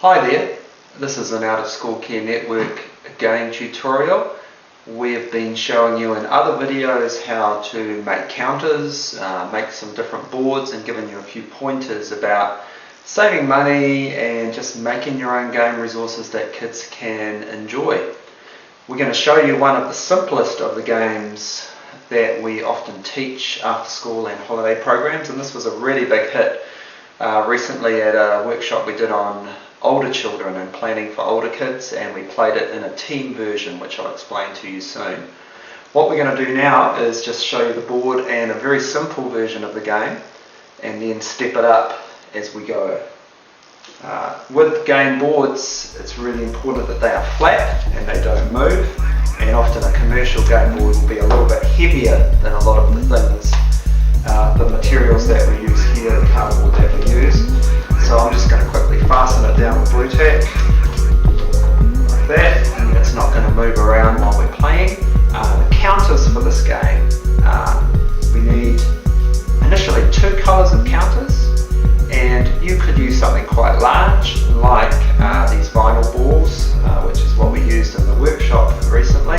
Hi there, this is an Out of School Care Network game tutorial. We've been showing you in other videos how to make counters, make some different boards, and giving you a few pointers about saving money and just making your own game resources that kids can enjoy. We're going to show you one of the simplest of the games that we often teach after school and holiday programs, and this was a really big hit recently at a workshop we did on older children and planning for older kids, and we played it in a team version, which I'll explain to you soon. What we're going to do now is just show you the board and a very simple version of the game, and then step it up as we go. With game boards, it's really important that they are flat and they don't move, and often a commercial game board will be a little bit heavier than a lot of the things, the materials that we use here, the cardboard that we use. So I'm just going to quickly fasten it down with blue tack, like that, and it's not going to move around while we're playing. The counters for this game, we need initially 2 colours of counters, and you could use something quite large like these vinyl balls, which is what we used in the workshop recently,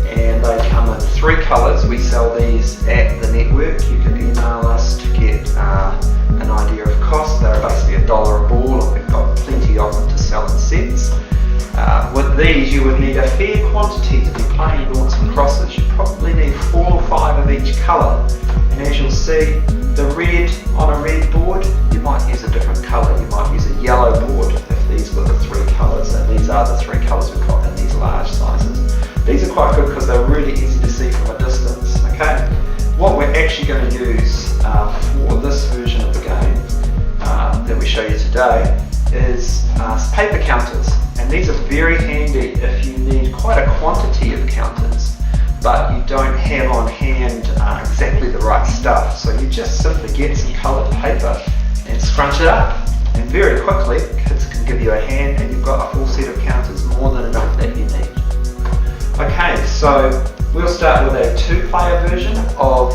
and they come in 3 colours. We sell these at the network. You can email us to get an idea of cost. They're basically $1 a ball, and we've got plenty of them to sell in sets. With these you would need a fair quantity to be playing Naughts and Crosses. You probably need 4 or 5 of each colour, and as you'll see, the red on a red board, you might use a different colour. You might use a yellow board if these were the 3 colours, and these are the 3 colours we've got in these large sizes. These are quite good because they're really easy to see from a distance. Okay, what we're actually going to use for this version of the game that we show you today is paper counters, and these are very handy if you need quite a quantity of counters but you don't have on hand exactly the right stuff. So you just simply get some coloured paper and scrunch it up, and very quickly kids can give you a hand and you've got a full set of counters, more than enough that you need. Okay, so we'll start with a 2-player version of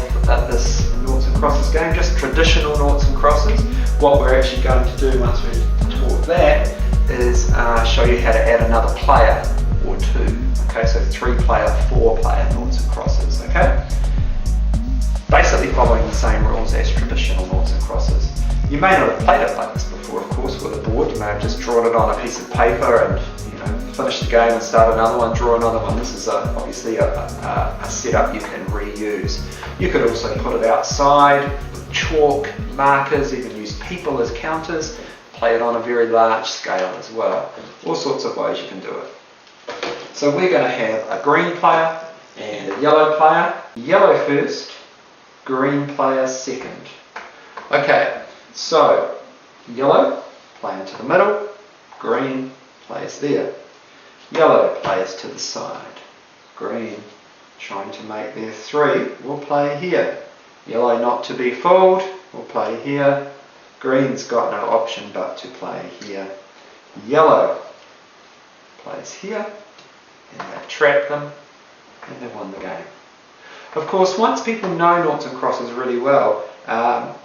this Naughts and Crosses game, just traditional Naughts and Crosses. What we're actually going to do once we've taught that is show you how to add another player or 2. Okay, so 3-player, 4-player Naughts and Crosses. Okay, basically following the same rules as traditional Naughts and Crosses. You may not have played it like this before, of course, with a board. You may have just drawn it on a piece of paper and finish the game and start another one, draw another one. This is obviously a setup you can reuse. You could also put it outside with chalk, markers, even use people as counters, play it on a very large scale as well. All sorts of ways you can do it. So we're going to have a green player and a yellow player. Yellow first, green player second. Okay, so yellow, play into the middle, green plays there. Yellow plays to the side. Green trying to make their 3 will play here. Yellow not to be fooled will play here. Green's got no option but to play here. Yellow plays here, and they've trapped them and they've won the game. Of course, once people know Naughts and Crosses really well,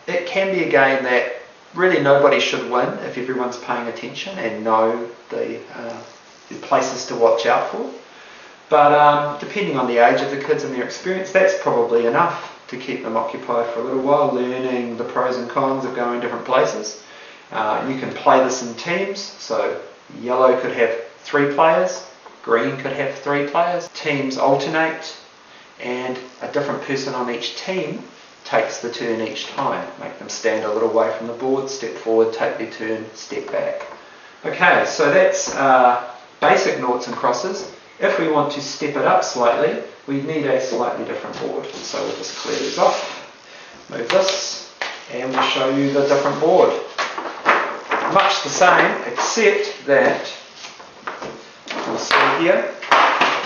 it can be a game that really nobody should win if everyone's paying attention and know the places to watch out for. But depending on the age of the kids and their experience, that's probably enough to keep them occupied for a little while, learning the pros and cons of going different places. You can play this in teams, so yellow could have 3 players, green could have 3 players. Teams alternate, and a different person on each team takes the turn each time. Make them stand a little way from the board, step forward, take their turn, step back. Okay, so that's basic Naughts and Crosses. If we want to step it up slightly, we need a slightly different board. So we'll just clear these off, move this, and we'll show you the different board. Much the same, except that you'll see here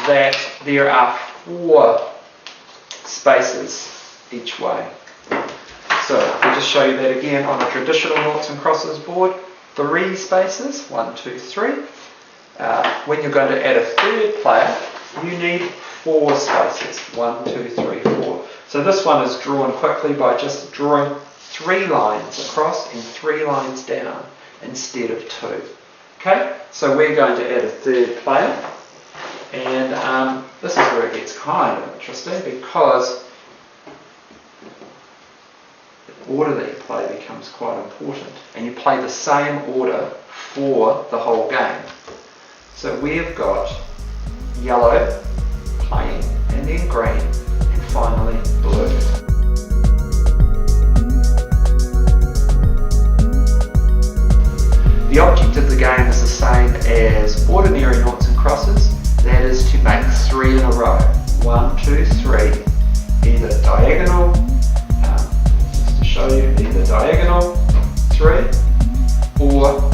that there are 4 spaces each way. So we'll just show you that again on a traditional Naughts and Crosses board. 3 spaces, 1, 2, 3. When you're going to add a 3rd player, you need 4 spaces, 1, 2, 3, 4. So this one is drawn quickly by just drawing 3 lines across and 3 lines down instead of 2. Okay, so we're going to add a third player, and this is where it gets kind of interesting because the order that you play becomes quite important, and you play the same order for the whole game. So we've got yellow playing, and then green, and finally blue. The object of the game is the same as ordinary Naughts and Crosses, that is to make 3 in a row. 1, 2, 3, either diagonal, just to show you, either diagonal 3, or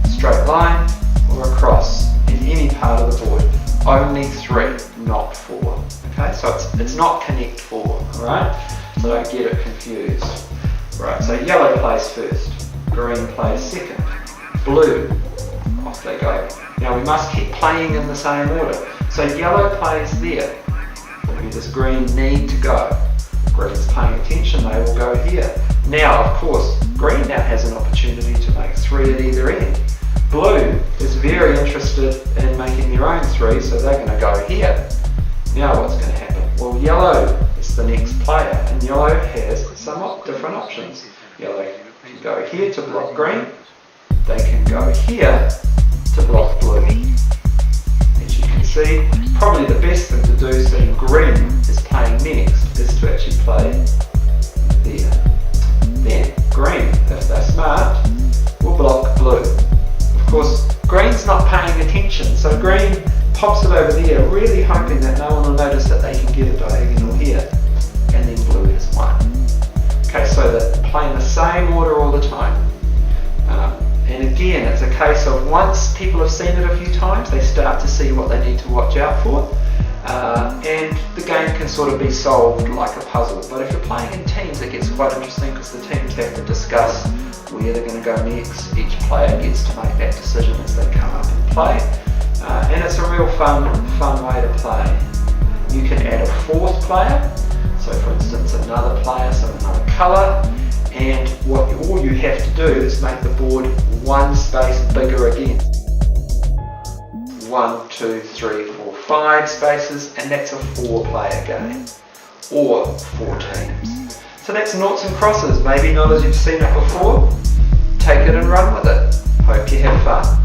straight line, or across in any part of the board. Only 3, not 4. Okay, so it's not connect 4, alright? So don't get it confused. Right, so yellow plays first, green plays second, blue, off they go. Now we must keep playing in the same order. So yellow plays there. Where does green need to go? Green's paying attention, they will go here. Now, of course, green now has an opportunity to make 3 at either end. Blue is very interested in making their own 3, so they're going to go here. Now what's going to happen? Well, yellow is the next player, and yellow has somewhat different options. Yellow can go here to block green. They can go here to block blue. As you can see, probably the best thing to do, seeing green is playing next, is to actually play there. Then green, if they're smart, will block blue. Of course, green's not paying attention, so green pops it over there, really hoping that no one will notice that they can get a diagonal here, and then blue has won. Okay, so they're playing the same order all the time. And again, it's a case of once people have seen it a few times, they start to see what they need to watch out for, and the game can sort of be solved like a puzzle. But if you're playing in teams, it gets quite interesting because the teams have to discuss where they're going to go next. Each player gets to make that decision as they come up and play, and it's a real fun way to play. You can add a 4th player, so for instance another player, so another colour, and all you have to do is make the board 1 space bigger again. 1, 2, 3, 4, 5 spaces, and that's a 4-player game, or 4 teams. So that's Naughts and Crosses, maybe not as you've seen it before. Take it and run with it. Hope you have fun.